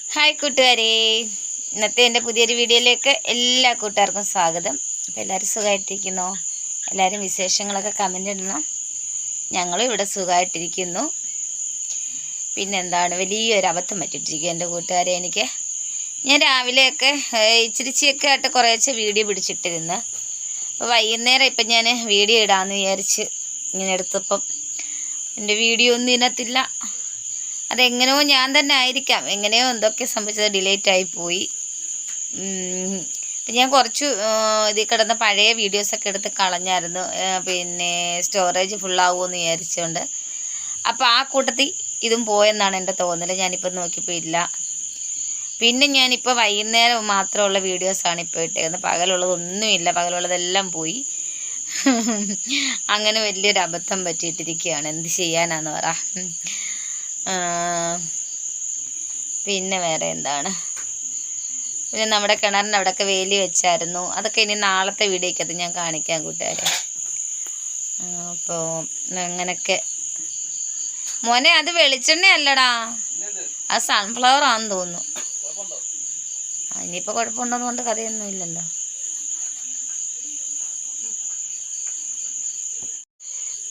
Hi കൂട്ടുകാരെ, ഇന്നത്തെ എൻ്റെ പുതിയൊരു വീഡിയോയിലേക്ക് എല്ലാ കൂട്ടുകാർക്കും സ്വാഗതം. അപ്പോൾ എല്ലാവരും സുഖമായിട്ടിരിക്കുന്നോ? എല്ലാവരും വിശേഷങ്ങളൊക്കെ കമൻ്റ് ഇടണം. ഞങ്ങളും ഇവിടെ സുഖമായിട്ടിരിക്കുന്നു. പിന്നെന്താണ്, വലിയൊരു അബദ്ധം പറ്റിയിട്ടിരിക്കുക എൻ്റെ കൂട്ടുകാരെ. ഞാൻ രാവിലെയൊക്കെ ഇച്ചിരിച്ചിയൊക്കെ ആയിട്ട് കുറേശ്ശെ വീഡിയോ പിടിച്ചിട്ടിരുന്നു. അപ്പോൾ വൈകുന്നേരം ഇപ്പം ഞാൻ വീഡിയോ ഇടാമെന്ന് വിചാരിച്ച് ഇങ്ങനെ എടുത്തപ്പം എൻ്റെ വീഡിയോ ഒന്നും ഇതിനകത്തില്ല. അതെങ്ങനെയോ ഞാൻ തന്നെ ആയിരിക്കാം, എങ്ങനെയോ എന്തൊക്കെ സംഭവിച്ചത്, ഡിലേറ്റ് ആയിപ്പോയി. അപ്പം ഞാൻ കുറച്ച് ഇതിൽ കിടന്ന പഴയ വീഡിയോസൊക്കെ എടുത്ത് കളഞ്ഞായിരുന്നു, പിന്നെ സ്റ്റോറേജ് ഫുള്ളാവുമെന്ന് വിചാരിച്ചുകൊണ്ട്. അപ്പോൾ ആ കൂട്ടത്തിൽ ഇതും പോയെന്നാണ് എൻ്റെ തോന്നൽ. ഞാനിപ്പോൾ നോക്കിയപ്പോൾ ഇല്ല. പിന്നെ ഞാനിപ്പോൾ വൈകുന്നേരം മാത്രമുള്ള വീഡിയോസാണ് ഇപ്പോൾ ഇട്ടേക്കുന്നത്. പകലുള്ളതൊന്നുമില്ല, പകലുള്ളതെല്ലാം പോയി. അങ്ങനെ വലിയൊരു അബദ്ധം പറ്റിയിട്ടിരിക്കുകയാണ്. എന്ത് ചെയ്യാനാന്ന് പറ. പിന്നെ വേറെ എന്താണ്, പിന്നെ നമ്മുടെ കിണറിൻ്റെ അവിടെയൊക്കെ വേലി വെച്ചായിരുന്നു. അതൊക്കെ ഇനി നാളത്തെ വീഡിയോക്കകത്ത് ഞാൻ കാണിക്കാം കൂട്ടുകാരെ. അപ്പോൾ അങ്ങനെയൊക്കെ. മോനെ, അത് വെളിച്ചെണ്ണ അല്ലടാ, അത് സൺഫ്ലവർ ആണെന്ന് തോന്നുന്നു. ഇനിയിപ്പോൾ കുഴപ്പമുണ്ടോന്ന് കൊണ്ട് കഥയൊന്നും ഇല്ലല്ലോ.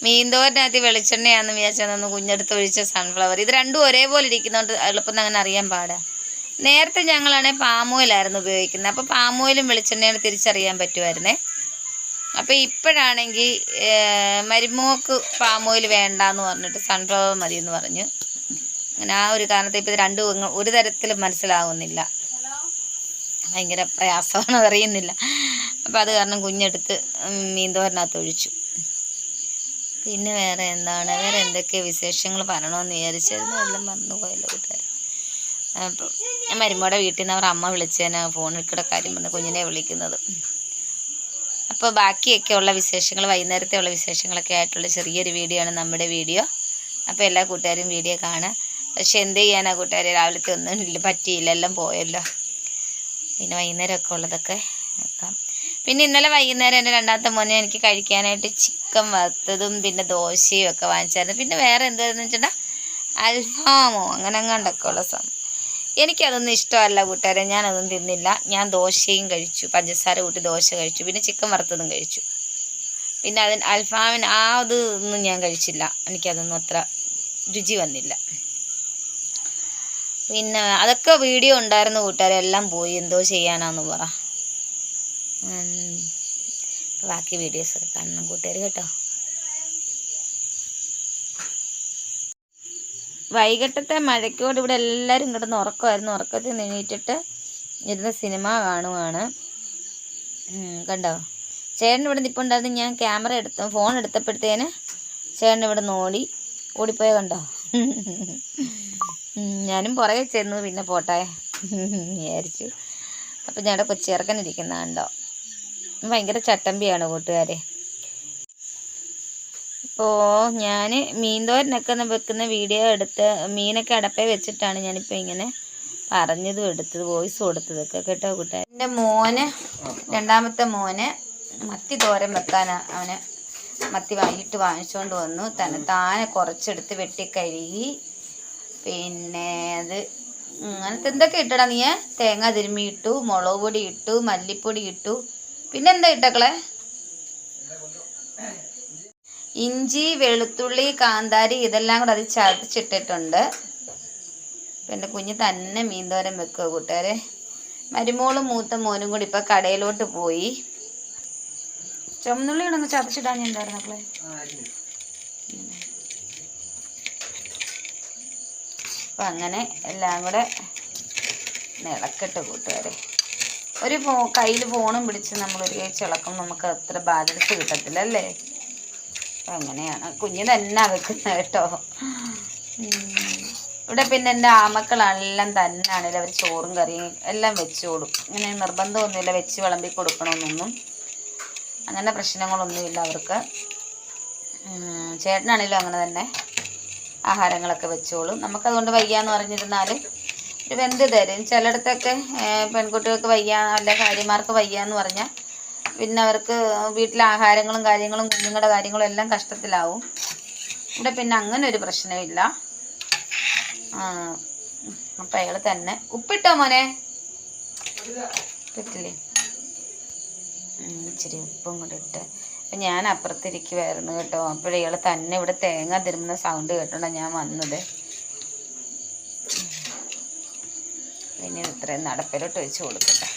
മീൻതോരനകത്ത് വെളിച്ചെണ്ണയാണെന്ന് വിചാരിച്ചൊന്ന് കുഞ്ഞെടുത്ത് ഒഴിച്ച സൺഫ്ലവർ. ഇത് രണ്ടും ഒരേപോലെ ഇരിക്കുന്നതുകൊണ്ട് എളുപ്പം അങ്ങനെ അറിയാൻ പാടാ. നേരത്തെ ഞങ്ങളാണെങ്കിൽ പാം ഓയിലായിരുന്നു ഉപയോഗിക്കുന്നത്. അപ്പോൾ പാം ഓയിലും വെളിച്ചെണ്ണയാണ് തിരിച്ചറിയാൻ പറ്റുമായിരുന്നേ. അപ്പോൾ ഇപ്പോഴാണെങ്കിൽ മരുമോക്ക് പാം ഓയിൽ വേണ്ടാന്ന് പറഞ്ഞിട്ട് സൺഫ്ലവർ മതി എന്ന് പറഞ്ഞു. അങ്ങനെ ആ ഒരു കാരണത്തെ ഇപ്പോൾ ഇത് രണ്ടും ഒരു തരത്തിലും മനസ്സിലാവുന്നില്ല. ഭയങ്കര പ്രയാസമാണ്, അറിയുന്നില്ല. അപ്പോൾ അത് കാരണം കുഞ്ഞെടുത്ത് മീൻതോരനകത്ത് ഒഴിച്ചു. പിന്നെ വേറെ എന്താണ്, വേറെ എന്തൊക്കെ വിശേഷങ്ങൾ പറയണമെന്ന് വിചാരിച്ചായിരുന്നു, എല്ലാം മറന്നുപോയല്ലോ കൂട്ടുകാർ. അപ്പം മരുമോടെ വീട്ടിൽ നിന്ന് അവർ അമ്മ വിളിച്ചതിന് ഫോണിൽ കൂടെ കാര്യം പറഞ്ഞ് കുഞ്ഞിനെ വിളിക്കുന്നത്. അപ്പോൾ ബാക്കിയൊക്കെ ഉള്ള വിശേഷങ്ങൾ, വൈകുന്നേരത്തെ ഉള്ള വിശേഷങ്ങളൊക്കെ ആയിട്ടുള്ള ചെറിയൊരു വീഡിയോ ആണ് നമ്മുടെ വീഡിയോ. അപ്പോൾ എല്ലാ കൂട്ടുകാരും വീഡിയോ കാണുക. പക്ഷെ എന്ത് ചെയ്യാനാ കൂട്ടുകാർ, രാവിലത്തെ ഒന്നും പറ്റിയില്ല, എല്ലാം പോയല്ലോ. പിന്നെ വൈകുന്നേരമൊക്കെ ഉള്ളതൊക്കെ നോക്കാം. പിന്നെ ഇന്നലെ വൈകുന്നേരം എൻ്റെ രണ്ടാമത്തെ മോനെ എനിക്ക് കഴിക്കാനായിട്ട് ചിക്കൻ വറുത്തതും പിന്നെ ദോശയും ഒക്കെ വാങ്ങിച്ചായിരുന്നു. പിന്നെ വേറെ എന്താണെന്ന് വെച്ചിട്ടുണ്ടെങ്കിൽ അൽഫാമോ അങ്ങനെ അങ്ങാണ്ടൊക്കെ ഉള്ള സംഭവം. എനിക്കതൊന്നും ഇഷ്ടമല്ല കൂട്ടുകാരെ, ഞാനതൊന്നും തിന്നില്ല. ഞാൻ ദോശയും കഴിച്ചു, പഞ്ചസാര കൂട്ടി ദോശ കഴിച്ചു, പിന്നെ ചിക്കൻ വറുത്തതും കഴിച്ചു. പിന്നെ അതിന് അൽഫാമിന് അതൊന്നും ഞാൻ കഴിച്ചില്ല, എനിക്കതൊന്നും അത്ര രുചി വന്നില്ല. പിന്നെ അതൊക്കെ വീഡിയോ ഉണ്ടായിരുന്നു കൂട്ടുകാരെ, എല്ലാം പോയി. എന്തോ ചെയ്യാനാന്ന് പറ. ബാക്കി വീഡിയോസൊക്കെ കാണണം കൂട്ടുകാർ കേട്ടോ. വൈകിട്ടത്തെ മഴയ്ക്കോട് ഇവിടെ എല്ലാവരും കിടന്ന് ഉറക്കമായിരുന്നു. ഉറക്കത്തിൽ എണീറ്റിട്ട് ഇരുന്ന് സിനിമ കാണുവാണ്. കണ്ടോ, ചേട്ടൻ ഇവിടെ നിൽപ്പുണ്ടായിരുന്നു. ഞാൻ ഫോൺ എടുത്തപ്പോഴത്തേന് ചേട്ടൻ ഇവിടെ നിന്ന് ഓടിപ്പോയ കണ്ടോ. ഞാനും പുറകെ ചെന്നു, പിന്നെ പോട്ടെ വിചാരിച്ചു. അപ്പം ഞങ്ങളുടെ കൊച്ചിറക്കൻ ഇരിക്കുന്ന കണ്ടോ, ഭയങ്കര ചട്ടമ്പിയാണ് കൂട്ടുകാരെ. ഇപ്പോൾ ഞാൻ മീൻതോരനൊക്കെ വെക്കുന്ന വീഡിയോ എടുത്ത് മീനൊക്കെ അടപ്പേ വെച്ചിട്ടാണ് ഞാനിപ്പോൾ ഇങ്ങനെ പറഞ്ഞതും എടുത്തത്, വോയിസ് കൊടുത്തതൊക്കെ കേട്ടോ കൂട്ടുകാർ. എൻ്റെ രണ്ടാമത്തെ മോന് മത്തി തോരൻ വെക്കാനാണ്. അവന് മത്തി വൈകിട്ട് വാങ്ങിച്ചുകൊണ്ട് വന്നു. താനെ കുറച്ചെടുത്ത് വെട്ടിക്കഴുകി, പിന്നെ അത് അങ്ങനത്തെ എന്തൊക്കെ ഇട്ടടാ നീ, തേങ്ങ തിരുമ്മി ഇട്ടു, മുളക് പൊടി ഇട്ടു, മല്ലിപ്പൊടി ഇട്ടു, പിന്നെന്താ ഇട്ടക്കളെ, ഇഞ്ചി വെളുത്തുള്ളി കാന്താരി ഇതെല്ലാം കൂടെ അത് ചതച്ചിട്ടിട്ടുണ്ട്. പിന്നെ കുഞ്ഞ് തന്നെ മീൻതോരൻ വെക്കുക കൂട്ടുകാരെ. മരുമോളും മൂത്ത മോനും കൂടി ഇപ്പം കടയിലോട്ട് പോയി. ചുമന്നുള്ളി ഇടന്ന് ചതച്ചിടാൻ ഞാൻ ഉണ്ടായിരുന്നു മക്കളെ. അപ്പം അങ്ങനെ എല്ലാം കൂടെ ഇളക്കട്ടെ കൂട്ടുകാരെ. ഒരു കയ്യിൽ ഫോണും പിടിച്ച് നമ്മളൊരു കൈ ചിളക്കും, നമുക്ക് അത്ര ബാലൻസ് കിട്ടത്തില്ല അല്ലേ. അപ്പം അങ്ങനെയാണ് കുഞ്ഞ് തന്നെ വെക്കുന്നത് കേട്ടോ. ഇവിടെ പിന്നെ എൻ്റെ ആമക്കളെല്ലാം തന്നെയാണെങ്കിലും അവർ ചോറും കറിയും എല്ലാം വെച്ചോളും. ഇങ്ങനെ നിർബന്ധമൊന്നുമില്ല വെച്ച് വിളമ്പി കൊടുക്കണമെന്നൊന്നും, അങ്ങനെ പ്രശ്നങ്ങളൊന്നുമില്ല അവർക്ക്. ചേട്ടനാണെങ്കിലും അങ്ങനെ തന്നെ ആഹാരങ്ങളൊക്കെ വെച്ചോളും. നമുക്കതുകൊണ്ട് വയ്യാന്ന് പറഞ്ഞിരുന്നാലും ഒരു വെന്ത് തരും. ചിലയിടത്തൊക്കെ പെൺകുട്ടികൾക്ക് വയ്യ, അല്ല ഭാര്യമാർക്ക് വയ്യാന്ന് പറഞ്ഞാൽ പിന്നെ അവർക്ക് വീട്ടിലെ ആഹാരങ്ങളും കാര്യങ്ങളും കുഞ്ഞുങ്ങളുടെ കാര്യങ്ങളും എല്ലാം കഷ്ടത്തിലാവും. ഇവിടെ പിന്നെ അങ്ങനെ ഒരു പ്രശ്നമില്ല. അപ്പം അയാൾ തന്നെ ഉപ്പിട്ടോ മോനെ പറ്റില്ലേ ഇച്ചിരി ഉപ്പും കൂടെ ഇട്ട്. അപ്പം ഞാൻ അപ്പുറത്തിരിക്കുമായിരുന്നു കേട്ടോ. അപ്പോഴയാൾ തന്നെ ഇവിടെ തേങ്ങ തിരുമുന്ന സൗണ്ട് കേട്ടോണ്ടാണ് ഞാൻ വന്നത്. പിന്നെ ഇത്രയും നടപ്പിലോട്ട് ഒഴിച്ച് കൊടുക്കട്ടെ.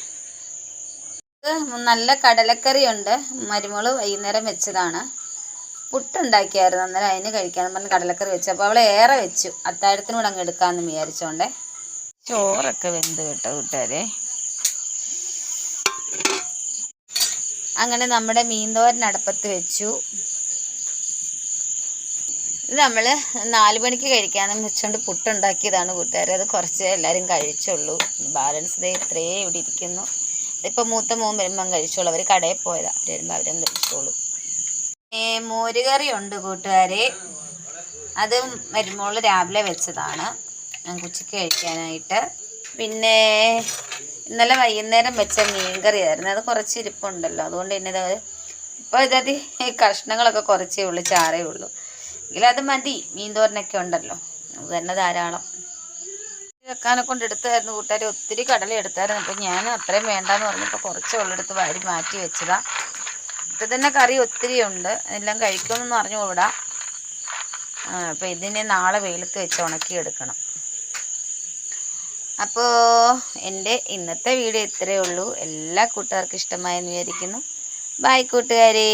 നല്ല കടലക്കറിയുണ്ട്. മരുമോള് വൈകുന്നേരം വെച്ചതാണ്. പുട്ടുണ്ടാക്കിയായിരുന്നു, അന്നേരം അതിന് കഴിക്കാമെന്ന് പറഞ്ഞ് കടലക്കറി വെച്ചു. അപ്പോൾ അവൾ ഏറെ വെച്ചു, അത്താഴത്തിനൂടെ അങ്ങ് എടുക്കാമെന്ന് വിചാരിച്ചോണ്ടേ. ചോറൊക്കെ വെന്ത് കേട്ടോ കൂട്ടുകാരെ. അങ്ങനെ നമ്മുടെ മീൻതോരൻ അടുപ്പത്ത് വെച്ചു. ഇത് നമ്മൾ 4 മണിക്ക് കഴിക്കാമെന്ന് വെച്ചുകൊണ്ട് പുട്ടുണ്ടാക്കിയതാണ് കൂട്ടുകാരെ. അത് കുറച്ച് എല്ലാവരും കഴിച്ചുള്ളൂ. ബാലൻസ് ദേ ഇത്രയേ ഇവിടെ ഇരിക്കുന്നു. ഇതിപ്പോൾ മൂത്ത മോൻ വരുമ്പം കഴിച്ചോളൂ. അവർ കടയിൽ പോയതാണ്, അവർ വരുമ്പോൾ അവരൊന്നും കഴിച്ചോളൂ. മോരുകറി ഉണ്ട് കൂട്ടുകാരെ. അത് മരുമോള് രാവിലെ വെച്ചതാണ് ഞാൻ ഉച്ചയ്ക്ക് കഴിക്കാനായിട്ട്. പിന്നെ ഇന്നലെ വൈകുന്നേരം വെച്ച മീൻകറിയായിരുന്നു, അത് കുറച്ച് ഇരിപ്പുണ്ടല്ലോ. അതുകൊണ്ട് തന്നെ ഇത് ഇപ്പോൾ ഇതത് കഷ്ണങ്ങളൊക്കെ കുറച്ചേ ഉള്ളൂ, ചാറേ ഉള്ളൂ. എങ്കിലും അത് മതി, മീൻ തോരനൊക്കെ ഉണ്ടല്ലോ, അത് തന്നെ ധാരാളം. വെക്കാനെ കൊണ്ട് എടുത്തായിരുന്നു കൂട്ടുകാർ. ഒത്തിരി കടല എടുത്തായിരുന്നു. അപ്പോൾ ഞാൻ അത്രയും വേണ്ടാന്ന് പറഞ്ഞപ്പോൾ കുറച്ച് ഉള്ളെടുത്ത് വാരി മാറ്റി വെച്ചതാണ്. ഇത് തന്നെ കറി ഒത്തിരി ഉണ്ട്, എല്ലാം കഴിക്കുമെന്നൊന്നും അറിഞ്ഞുകൂടാ. അപ്പോൾ ഇതിനെ നാളെ വെയിലത്ത് വെച്ച് ഉണക്കിയെടുക്കണം. അപ്പോൾ എൻ്റെ ഇന്നത്തെ വീഡിയോ ഇത്രയേ ഉള്ളൂ. എല്ലാ കൂട്ടുകാർക്കും ഇഷ്ടമായെന്ന് വിചാരിക്കുന്നു. ബൈ കൂട്ടുകാരേ.